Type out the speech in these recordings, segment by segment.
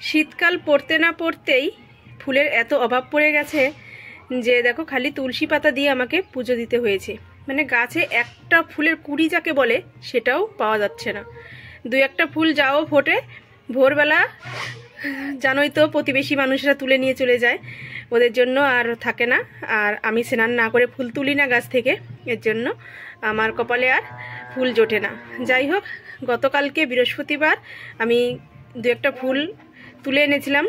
শীতকাল পড়তে না পড়তেই ফুলের এত অভাব পড়ে গেছে যে দেখো খালি তুলসী পাতা দিয়ে আমাকে পুজো দিতে হয়েছে। মানে গাছে একটা ফুলের কুড়ি যাকে বলে সেটাও পাওয়া যাচ্ছে না। দুই একটা ফুল যাও ফোটে ভোরবেলা, জানোই তো প্রতিবেশী মানুষরা তুলে নিয়ে চলে যায়, ওদের জন্য আর থাকে না। আর আমি স্নান না করে ফুল তুলি না গাছ থেকে, এর জন্য আমার কপালে আর ফুল জোটে না। যাই হোক, গতকালকে বৃহস্পতিবার আমি দু একটা ফুল তুলে এনেছিলাম,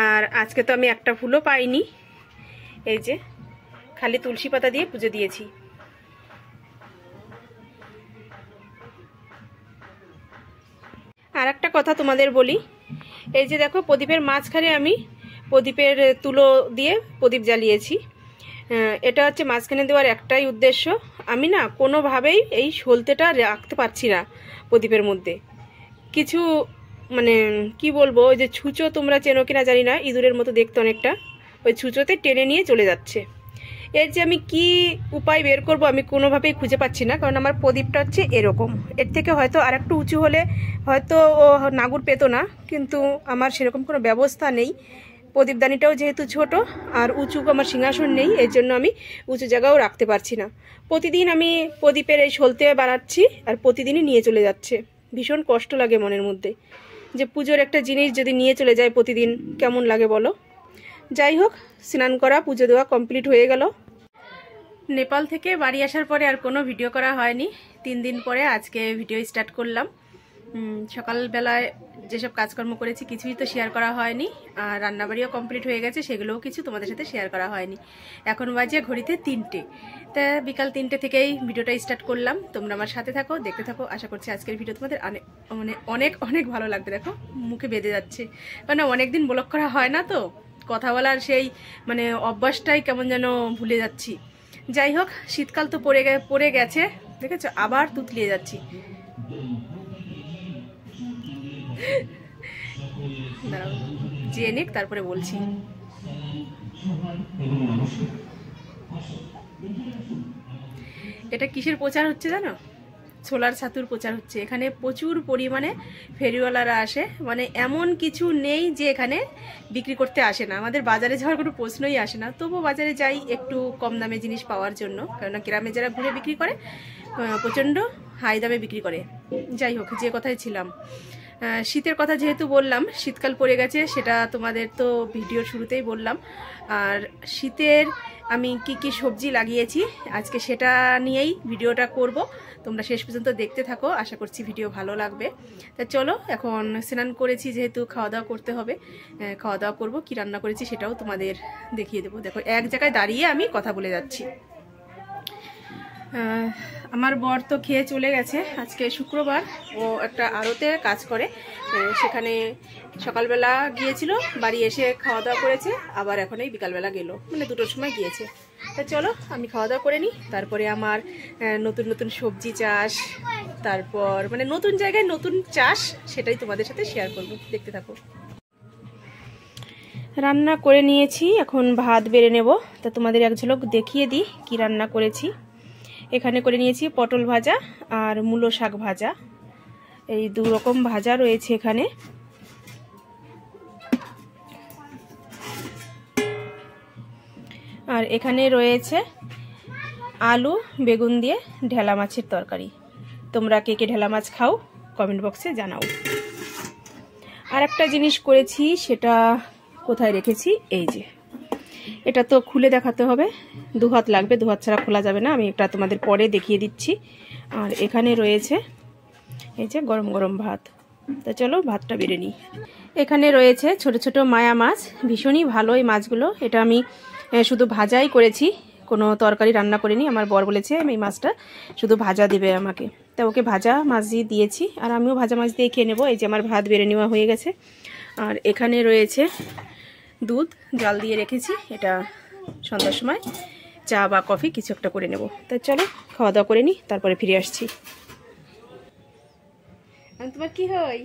আর আজকে তো আমি একটা ফুলও পাইনি। এই যে খালি তুলসী পাতা দিয়ে পুজো দিয়েছি। আর একটা কথা তোমাদের বলি, এই যে দেখো প্রদীপের মাঝখানে আমি প্রদীপের তুলো দিয়ে প্রদীপ জ্বালিয়েছি। এটা হচ্ছে মাঝখানে দেওয়ার একটাই উদ্দেশ্য, আমি না কোনোভাবেই এই সলতেটা রাখতে পারছি না প্রদীপের মধ্যে। কিছু মানে কি বলবো, ওই যে ছুঁচো তোমরা চেনো কিনা জানি না, ইঁদুরের মতো দেখতে অনেকটা, ওই ছুঁচোতে টেনে নিয়ে চলে যাচ্ছে। এর যে আমি কি উপায় বের করব আমি কোনোভাবেই খুঁজে পাচ্ছি না, কারণ আমার প্রদীপটা হচ্ছে এরকম। এর থেকে হয়তো আর একটু উঁচু হলে হয়তো ও নাগুর পেতো না, কিন্তু আমার সেরকম কোনো ব্যবস্থা নেই। প্রদীপদানিটাও যেহেতু ছোট আর উঁচু আমার সিংহাসন নেই, এর জন্য আমি উঁচু জায়গাও রাখতে পারছি না। প্রতিদিন আমি প্রদীপের এই সলতে বানাচ্ছি আর প্রতিদিনই নিয়ে চলে যাচ্ছে। ভীষণ কষ্ট লাগে মনের মধ্যে, যে পুজোর একটা জিনিস যদি নিয়ে চলে যায় প্রতিদিন, কেমন লাগে বলো। যাই হোক, স্নান করা পুজো দেওয়া কমপ্লিট হয়ে গেল। নেপাল থেকে বাড়ি আসার পরে আর কোনো ভিডিও করা হয়নি। 3 দিন পরে আজকে ভিডিও স্টার্ট করলাম। সকালবেলায় যেসব কাজকর্ম করেছি কিছুই তো শেয়ার করা হয়নি, আর রান্নাবাড়িও কমপ্লিট হয়ে গেছে, সেগুলোও কিছু তোমাদের সাথে শেয়ার করা হয়নি। এখন বাজে ঘড়িতে 3টে, তা বিকাল 3টে থেকেই ভিডিওটা স্টার্ট করলাম। তোমরা আমার সাথে থাকো, দেখতে থাকো। আশা করছি আজকের ভিডিও তোমাদের অনেক অনেক ভালো লাগবে। দেখো মুখে বেঁধে যাচ্ছে, কারণ অনেকদিন ব্লগ করা হয় না, তো কথা বলার সেই মানে অভ্যাসটাই কেমন যেন ভুলে যাচ্ছি। যাই হোক, শীতকাল তো পড়ে গেছে, দেখেছো আবার তুতলিয়ে যাচ্ছি। দাঁড়াও যে নিক তারপরে বলছি। এটা কিসের প্রচার হচ্ছে জানো? ছোলার ছাতুর প্রচার হচ্ছে। এখানে প্রচুর পরিমাণে ফেরিওয়ালারা আসে, মানে এমন কিছু নেই যে এখানে বিক্রি করতে আসে না। আমাদের বাজারে যাওয়ার কোনো প্রশ্নই আসে না, তবুও বাজারে যাই একটু কম দামে জিনিস পাওয়ার জন্য, কেননা গ্রামে যারা ঘুরে বিক্রি করে প্রচণ্ড হাই দামে বিক্রি করে। যাই হোক, যে কথায় ছিলাম, শীতের কথা যেহেতু বললাম, শীতকাল পড়ে গেছে, সেটা তোমাদের তো ভিডিওর শুরুতেই বললাম। আর শীতের আমি কি কি সবজি লাগিয়েছি আজকে সেটা নিয়েই ভিডিওটা করব। তোমরা শেষ পর্যন্ত দেখতে থাকো, আশা করছি ভিডিও ভালো লাগবে। তা চলো, এখন স্নান করেছি যেহেতু খাওয়া দাওয়া করতে হবে, খাওয়া দাওয়া করবো। কি রান্না করেছি সেটাও তোমাদের দেখিয়ে দেবো। দেখো এক জায়গায় দাঁড়িয়ে আমি কথা বলে যাচ্ছি। আমার বর তো খেয়ে চলে গেছে। আজকে শুক্রবার, ও একটা আড়তে কাজ করে, সেখানে সকালবেলা গিয়েছিল, বাড়ি এসে খাওয়া দাওয়া করেছে, আবার এখন এই বিকালবেলা গেল, মানে 2টোর সময় গিয়েছে। তা চলো আমি খাওয়া দাওয়া করে নিই, তারপরে আমার নতুন নতুন সবজি চাষ, তারপর মানে নতুন জায়গায় নতুন চাষ, সেটাই তোমাদের সাথে শেয়ার করবো, দেখতে থাকো। রান্না করে নিয়েছি, এখন ভাত বেড়ে নেব। তা তোমাদের এক ঝলক দেখিয়ে দিই কি রান্না করেছি। এখানে করে নিয়েছি পটল ভাজা আর মূলো শাক ভাজা, এই 2 রকম ভাজা রয়েছে এখানে। আর এখানে রয়েছে আলু বেগুন দিয়ে ঢেলা মাছের তরকারি। তোমরা কে কে ঢেলা মাছ খাও কমেন্ট বক্সে জানাও। আর একটা জিনিস করেছি, সেটা কোথায় রেখেছি, এই যে এটা তো খুলে দেখাতে হবে, 2 হাত লাগবে, 2 হাত ছাড়া খোলা যাবে না। আমি এটা তোমাদের পরে দেখিয়ে দিচ্ছি। আর এখানে রয়েছে এই যে গরম গরম ভাত। তা চলো ভাতটা বেড়ে নিই। এখানে রয়েছে ছোট ছোট মায়া মাছ, ভীষণই ভালো এই মাছগুলো। এটা আমি শুধু ভাজাই করেছি, কোনো তরকারি রান্না করিনি। আমার বর বলেছে এই মাছটা শুধু ভাজা দিবে আমাকে, তা ওকে ভাজা মাছ দিয়ে দিয়েছি, আর আমিও ভাজা মাছ দিয়ে খেয়ে নেবো। এই যে আমার ভাত বেড়ে নেওয়া হয়ে গেছে। আর এখানে রয়েছে দুধ জাল দিয়ে রেখেছি, এটা সন্ধ্যার সময় চা বা কফি কিছু একটা করে নেব। তাই চলো খাওয়া দাওয়া করে নিই, তারপরে ফিরে আসছি। তোমার কি হই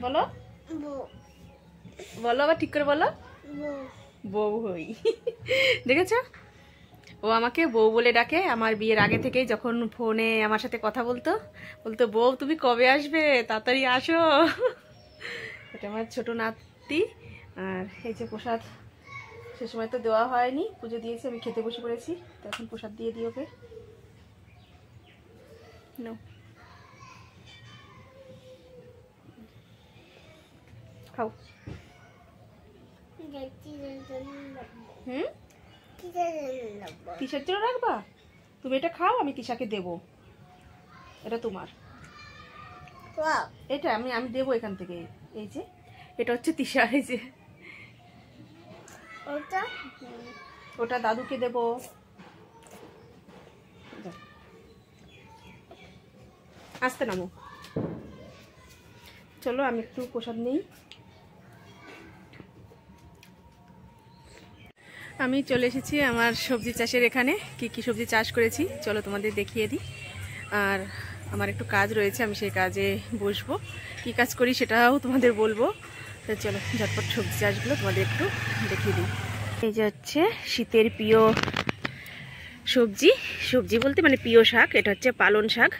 বলো, বলো আবার ঠিক করে বলো। বউ হই। দেখেছ, ও আমাকে বউ বলে ডাকে। আমার বিয়ের আগে থেকেই যখন ফোনে আমার সাথে কথা বলতো, বউ তুমি কবে আসবে, তাড়াতাড়ি আসো। এটা আমার ছোটো নাতি। আর এই যে প্রসাদ, সে সময় তো দেওয়া হয়নি, পুজো দিয়েছি, আমি খেতে বসে পড়েছি, তো এখন প্রসাদ দিয়ে দিই ওকে। নাও, খাও। তিশার জন্য রাখবা? তুমি এটা খাও, আমি তিশাকে দেবো, এটা তোমার। এটা আমি দেবো এখান থেকে। এই যে এটা হচ্ছে তিশা, এই যে ওটা দাদুকে দেবো। আসতে নামো, চলো আমি একটু প্রসাদ নেই। আমি চলে এসেছি আমার সবজি চাষের এখানে, কি সবজি চাষ করেছি চলো তোমাদের দেখিয়ে দিই। আর আমার একটু কাজ রয়েছে, আমি সেই কাজে বসবো, কি কাজ করি সেটাও তোমাদের বলবো। তো চলো ঝটপট সবজি চাষগুলো তোমাদের একটু দেখিয়ে দিই। এই যে হচ্ছে শীতের প্রিয় সবজি বলতে মানে প্রিয় শাক, এটা হচ্ছে পালন শাক।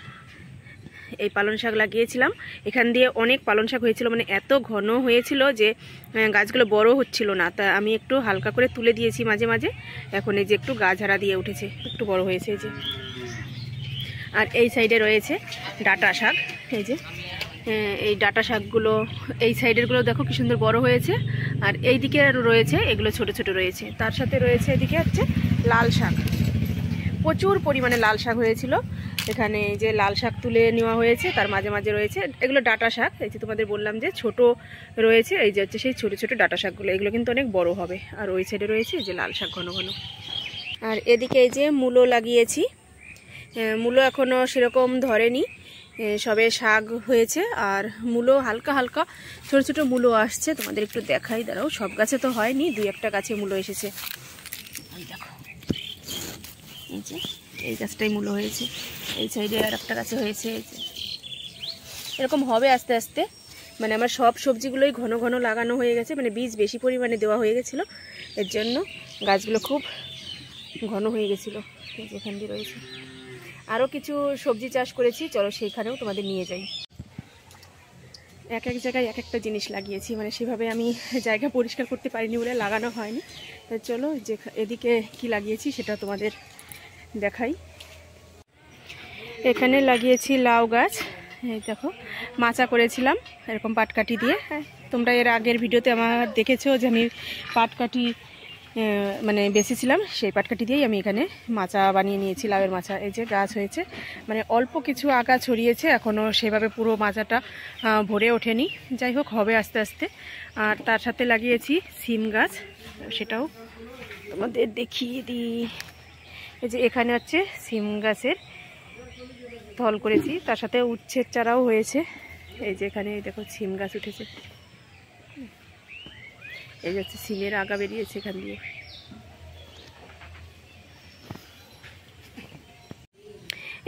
এই পালন শাক লাগিয়েছিলাম, এখান দিয়ে অনেক পালন শাক হয়েছিল, মানে এত ঘন হয়েছিল যে গাছগুলো বড় হচ্ছিল না, তা আমি একটু হালকা করে তুলে দিয়েছি মাঝে মাঝে। এখন এই যে একটু গাছহারা দিয়ে উঠেছে, একটু বড় হয়েছে এই যে। আর এই সাইডে রয়েছে ডাঁটা শাক, এই যে এই ডাঁটা শাকগুলো, এই সাইডেরগুলো দেখো কি সুন্দর বড় হয়েছে, আর এই দিকে রয়েছে এগুলো ছোট ছোট রয়েছে। তার সাথে রয়েছে এদিকে হচ্ছে লাল শাক, প্রচুর পরিমাণে লাল শাক হয়েছিল এখানে। এই যে লাল শাক তুলে নেওয়া হয়েছে, তার মাঝে মাঝে রয়েছে এগুলো ডাঁটা শাক। এই যে তোমাদের বললাম যে ছোট রয়েছে, এই যে হচ্ছে সেই ছোট ছোট ডাঁটা শাকগুলো, এগুলো কিন্তু অনেক বড় হবে। আর ওই সাইডে রয়েছে এই যে লাল শাক ঘন ঘন। আর এদিকে এই যে মূলো লাগিয়েছি, মূলো এখনও সেরকম ধরেনি, সবে শাক হয়েছে। আর মূলো হালকা হালকা ছোট ছোট মূলো আসছে, তোমাদের একটু দেখাই, দাঁড়াও। সব গাছে তো হয়নি, দুই একটা গাছে মূলো এসেছে। এই দেখো, এই যে এই গাছটাই মূলো হয়েছে, এই সাইডে আর একটা গাছে হয়েছে। এই যে এরকম হবে আস্তে আস্তে, মানে আমার সব সবজিগুলোই ঘন ঘন লাগানো হয়ে গেছে, মানে বীজ বেশি পরিমাণে দেওয়া হয়ে গেছিলো, এর জন্য গাছগুলো খুব ঘন হয়ে গেছিলো। যেখান দিয়ে রয়েছে আরও কিছু সবজি চাষ করেছি, চলো সেইখানেও তোমাদের নিয়ে যাই। এক এক জায়গায় এক একটা জিনিস লাগিয়েছি, মানে সেভাবে আমি জায়গা পরিষ্কার করতে পারিনি বলে লাগানো হয়নি। তো চলো যে এদিকে কি লাগিয়েছি সেটা তোমাদের দেখাই। এখানে লাগিয়েছি লাউ গাছ, এই দেখো মাচা করেছিলাম এরকম পাটকাঠি দিয়ে। তোমরা এর আগের ভিডিওতে আমার দেখেছো যে আমি পাটকাঠি মানে বেঁচেছিলাম, সেই পাটকাঠি দিয়েই আমি এখানে মাচা বানিয়ে নিয়েছি, লাউয়ের মাচা। এই যে গাছ হয়েছে, মানে অল্প কিছু আগা ছড়িয়েছে, এখনও সেভাবে পুরো মাচাটা ভরে ওঠেনি, যাই হোক হবে আস্তে আস্তে। আর তার সাথে লাগিয়েছি সিম গাছ, সেটাও তোমাদের দেখিয়ে দিই। এই যে এখানে হচ্ছে সিম গাছের থল করেছি, তার সাথে উচ্ছের চারাও হয়েছে। এই যে এখানে দেখো সিম গাছ উঠেছে, এই যে হচ্ছে সিমের আগা বেরিয়েছে এখান দিয়ে।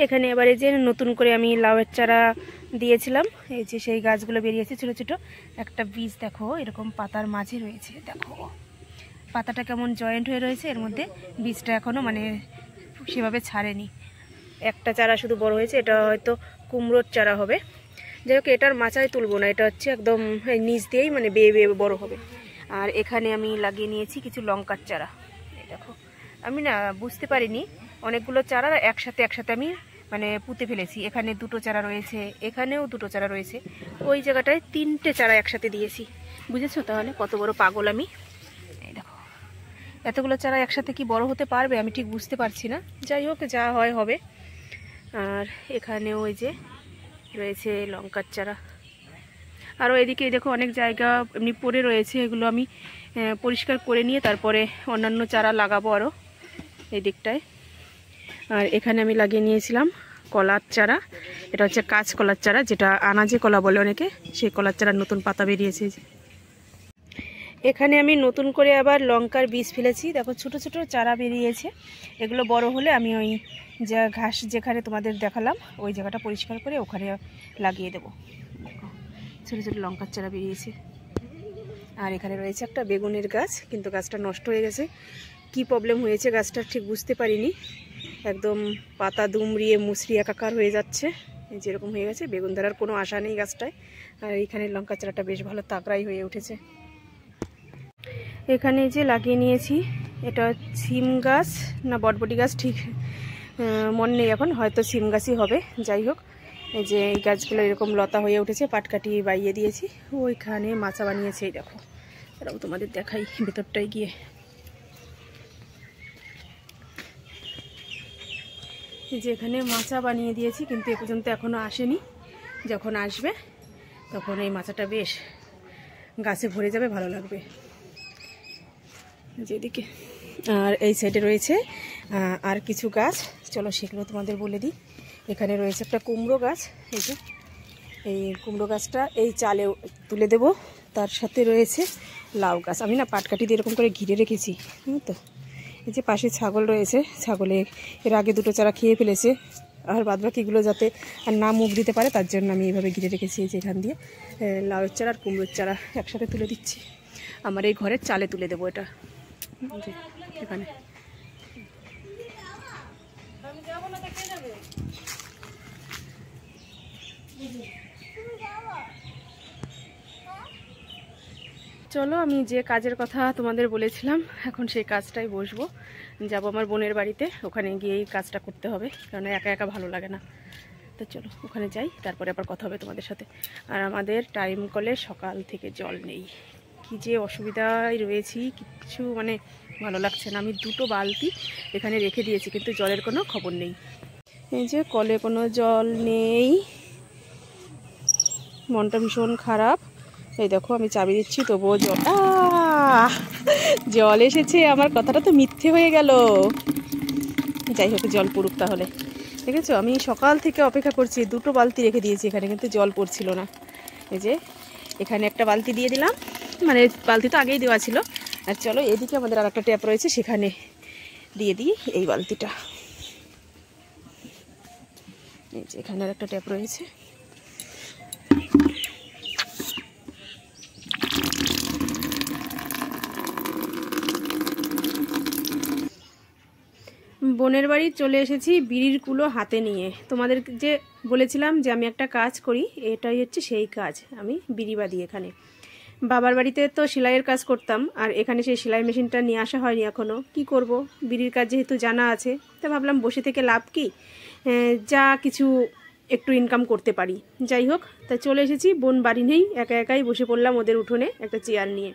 এখানে এবার এই যে নতুন করে আমি লাউয়ের চারা দিয়েছিলাম, এই যে সেই গাছগুলো বেরিয়েছে ছোটো ছোটো। একটা বীজ দেখো এরকম পাতার মাঝে রয়েছে, দেখো পাতাটা কেমন জয়েন্ট হয়ে রয়েছে, এর মধ্যে বীজটা এখনও মানে সেভাবে ছাড়েনি। একটা চারা শুধু বড় হয়েছে, এটা হয়তো কুমড়োর চারা হবে। যাই হোক এটার মাচায় তুলবো না, এটা হচ্ছে একদম নিচ দিয়েই মানে বেয়ে বেয়ে বড় হবে। আর এখানে আমি লাগিয়ে নিয়েছি কিছু লঙ্কার চারা, এই দেখো আমি না বুঝতে পারিনি অনেকগুলো চারা একসাথে আমি মানে পুঁতে ফেলেছি। এখানে দুটো চারা রয়েছে, এখানেও দুটো চারা রয়েছে, ওই জায়গাটায় তিনটে চারা একসাথে দিয়েছি। বুঝেছো তাহলে কত বড় পাগল আমি। এই দেখো এতগুলো চারা একসাথে কি বড় হতে পারবে আমি ঠিক বুঝতে পারছি না, যাই হোক যা হয় হবে। আর এখানেও ওই যে রয়েছে লঙ্কার চারা। আরও এদিকে দেখো অনেক জায়গা এমনি পড়ে রয়েছে, এগুলো আমি পরিষ্কার করে নিয়ে তারপরে অন্যান্য চারা লাগাবো আরও এই দিকটায়। আর এখানে আমি লাগিয়ে নিয়েছিলাম কলার চারা, এটা হচ্ছে কাঁচকলার চারা, যেটা আনাজে কলা বলে অনেকে, সেই কলার চারার নতুন পাতা বেরিয়েছে। এখানে আমি নতুন করে আবার লঙ্কার বীজ ফেলেছি, দেখো ছোট ছোট চারা বেরিয়েছে। এগুলো বড় হলে আমি ওই যা ঘাস যেখানে তোমাদের দেখালাম ওই জায়গাটা পরিষ্কার করে ওখানে লাগিয়ে দেবো। ছোটো ছোটো লঙ্কার চারা বেরিয়েছে। আর এখানে রয়েছে একটা বেগুনের গাছ, কিন্তু গাছটা নষ্ট হয়ে গেছে, কি প্রবলেম হয়েছে গাছটার ঠিক বুঝতে পারিনি, একদম পাতা দুমড়িয়ে মুচড়ি একাকার হয়ে যাচ্ছে। এই যেরকম হয়ে গেছে, বেগুন ধরার কোনো আশা নেই গাছটায়। আর এইখানে লঙ্কা চারাটা বেশ ভালো তাকড়াই হয়ে উঠেছে। এখানে যে লাগিয়ে নিয়েছি, এটা সিম গাছ না বটবটি গাছ ঠিক মনে নেই এখন, হয়তো সিম গাছই হবে। যাই হোক, এই যে এই গাছগুলো এরকম লতা হয়ে উঠেছে, পাটকাঠি বাইয়ে দিয়েছি। ওইখানে মাচা বানিয়েছে, এই দেখো, এটাও তোমাদের দেখাই ভেতরটায় গিয়ে। যে এখানে মাচা বানিয়ে দিয়েছি, কিন্তু এ পর্যন্ত এখনও আসেনি। যখন আসবে তখন এই মাচাটা বেশ গাছে ভরে যাবে, ভালো লাগবে। যেদিকে আর এই সাইডে রয়েছে আর কিছু গাছ, চলো সেগুলো তোমাদের বলে দিই। এখানে রয়েছে একটা কুমড়ো গাছ, এই যে এই কুমড়ো গাছটা এই চালে তুলে দেব। তার সাথে রয়েছে লাউ গাছ, আমি না পাটকাঠি দিয়ে এরকম করে ঘিরে রেখেছি, তো এই যে পাশে ছাগল রয়েছে, ছাগলে এর আগে দুটো চারা খেয়ে ফেলেছে, আর বাদবাকিগুলো যাতে আর না মুখ দিতে পারে তার জন্য আমি এইভাবে ঘিরে রেখেছি। এই যে এখান দিয়ে লাউয়ের চারা আর কুমড়োর চারা একসাথে তুলে দিচ্ছি, আমার এই ঘরের চালে তুলে দেবো এটা এখানে। চলো, আমি যে কাজের কথা তোমাদের বলেছিলাম এখন সেই কাজটাই বসবো। যাব আমার বোনের বাড়িতে, ওখানে গিয়েই কাজটা করতে হবে, কারণ একা একা ভালো লাগে না। তো চলো ওখানে যাই, তারপরে আবার কথা হবে তোমাদের সাথে। আর আমাদের টাইম কলে সকাল থেকে জল নেই, কি যে অসুবিধায় রয়েছি, কিছু মানে ভালো লাগছে না। আমি দুটো বালতি এখানে রেখে দিয়েছি, কিন্তু জলের কোনো খবর নেই। এই যে কলে কোনো জল নেই, মনটা ভীষণ খারাপ। এই দেখো আমি চাবি দিচ্ছি তবুও জল জল এসেছে, আমার কথাটা তো মিথ্যে হয়ে গেল। যাই হোক, জল পড়ুক তাহলে। দেখেছো, আমি সকাল থেকে অপেক্ষা করছি, দুটো বালতি রেখে দিয়েছি এখানে, কিন্তু জল পড়ছিল না। এই যে এখানে একটা বালতি দিয়ে দিলাম, মানে বালতি তো আগেই দেওয়া ছিল। আর চলো এদিকে আমাদের আর একটা ট্যাপ রয়েছে, সেখানে দিয়ে দিই এই বালতিটা। এই যে এখানে আর একটা ট্যাপ রয়েছে। বোনের বাড়ি চলে এসেছি বিড়ির কুলো হাতে নিয়ে। তোমাদের যে বলেছিলাম যে আমি একটা কাজ করি, এটাই হচ্ছে সেই কাজ। আমি বিড়ি বাঁধি এখানে। বাবার বাড়িতে তো সেলাইয়ের কাজ করতাম, আর এখানে সেই সেলাই মেশিনটা নিয়ে আসা হয়নি এখনও। কি করব, বিড়ির কাজ যেহেতু জানা আছে, তা ভাবলাম বসে থেকে লাভ কি, যা কিছু একটু ইনকাম করতে পারি। যাই হোক, তা চলে এসেছি। বোন বাড়ি নেই, একা একাই বসে পড়লাম ওদের উঠোনে একটা চেয়ার নিয়ে।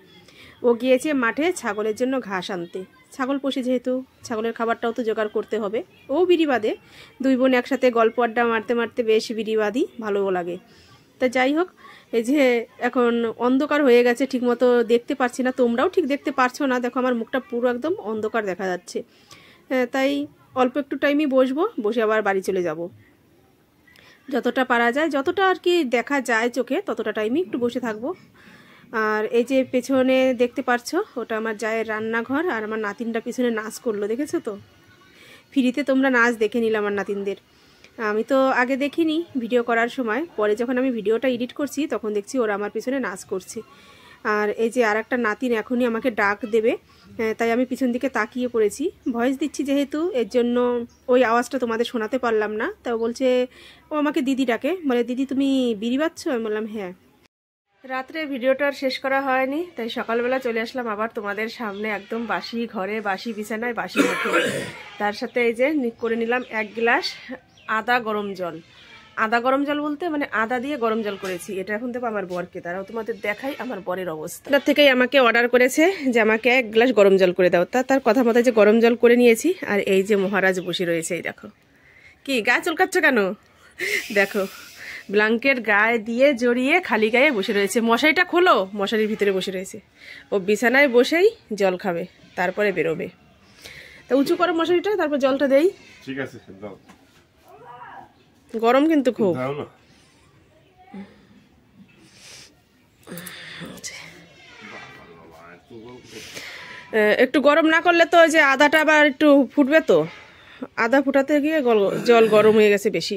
ও গিয়েছে মাঠে ছাগলের জন্য ঘাস আনতে। ছাগল পোষে যেহেতু, ছাগলের খাবারটাও তো জোগাড় করতে হবে। ও বিড়ি বাঁধে, দুই বোন একসাথে গল্প আড্ডা মারতে মারতে বেশ বিড়ি বাঁধি, ভালোও লাগে। তা যাই হোক, এই যে এখন অন্ধকার হয়ে গেছে, ঠিকমতো দেখতে পাচ্ছি না, তোমরাও ঠিক দেখতে পারছো না। দেখো আমার মুখটা পুরো একদম অন্ধকার দেখা যাচ্ছে। তাই অল্প একটু টাইমই বসবো, বসে আবার বাড়ি চলে যাব। যতটা পারা যায়, যতটা আর কি দেখা যায় চোখে, ততটা টাইমই একটু বসে থাকবো। আর এই যে পেছনে দেখতে পারছো, ওটা আমার জায়ের রান্নাঘর, আর আমার নাতিনটা পিছনে নাচ করলো, দেখেছো তো? ফ্রিতে তোমরা নাচ দেখে নিলাম আমার নাতিনদের। আমি তো আগে দেখিনি ভিডিও করার সময়, পরে যখন আমি ভিডিওটা এডিট করছি তখন দেখছি ওরা আমার পিছনে নাচ করছে। আর এই যে আর একটা নাতিন এখনই আমাকে ডাক দেবে, তাই আমি পিছন দিকে তাকিয়ে পড়েছি। ভয়েস দিচ্ছি যেহেতু, এর জন্য ওই আওয়াজটা তোমাদের শোনাতে পারলাম না। তাও বলছে, ও আমাকে দিদি ডাকে, বলে দিদি তুমি বিড়ি বাঁধছো? আমি বললাম হ্যাঁ। রাত্রে ভিডিওটা আর শেষ করা হয়নি, তাই সকালবেলা চলে আসলাম আবার তোমাদের সামনে, একদম বাসি ঘরে, বাসি বিছানায়, বাসি মুখে। তার সাথে এই যে করে নিলাম 1 গ্লাস আদা গরম জল। আদা গরম জল বলতে মানে আদা দিয়ে গরম জল করেছি। এটা এখন দেবো আমার বরকে, তারাও তোমাদের দেখাই আমার বরের অবস্থা। তার থেকেই আমাকে অর্ডার করেছে যে আমাকে 1 গ্লাস গরম জল করে দাও। তার কথা মতো যে গরম জল করে নিয়েছি। আর এই যে মহারাজ বসে রয়েছে, এই দেখো। কি গা চুলকাচ্ছ কেন? দেখো, ব্ল্যাঙ্কেট গায়ে দিয়ে জড়িয়ে খালি গায়ে বসে রয়েছে। মশারিটা খোলো, মশারির ভিতরে বসে রয়েছে। ও বিছানায় বসেই জল খাবে, তারপরে বেরোবে। তা উঁচু করো মশারিটা, তারপর জলটা দেই। ঠিক আছে, দাও। গরম কিন্তু খুব। একটু গরম না করলে তো যে আদাটা আবার একটু ফুটবে, তো আদা ফুটাতে গিয়ে জল গরম হয়ে গেছে বেশি।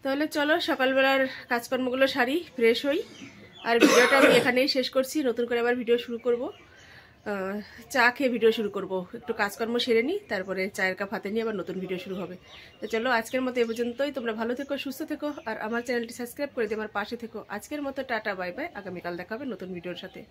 তাহলে চলো সকালবেলার কাজকর্মগুলো সারি, ফ্রেশ হই। আর ভিডিওটা আমি এখানেই শেষ করছি, নতুন করে আবার ভিডিও শুরু করব। চা খেয়ে ভিডিও শুরু করব। একটু কাজকর্ম সেরে নিই, তারপরে চায়ের কাপ হাতে নিয়ে আবার নতুন ভিডিও শুরু হবে। তো চলো আজকের মতো এ পর্যন্তই। তোমরা ভালো থেকো, সুস্থ থেকো, আর আমার চ্যানেলটি সাবস্ক্রাইব করে দিয়ে আমার পাশে থেকো। আজকের মতো টাটা, বাই বাই। আগামীকাল দেখা হবে নতুন ভিডিওর সাথে।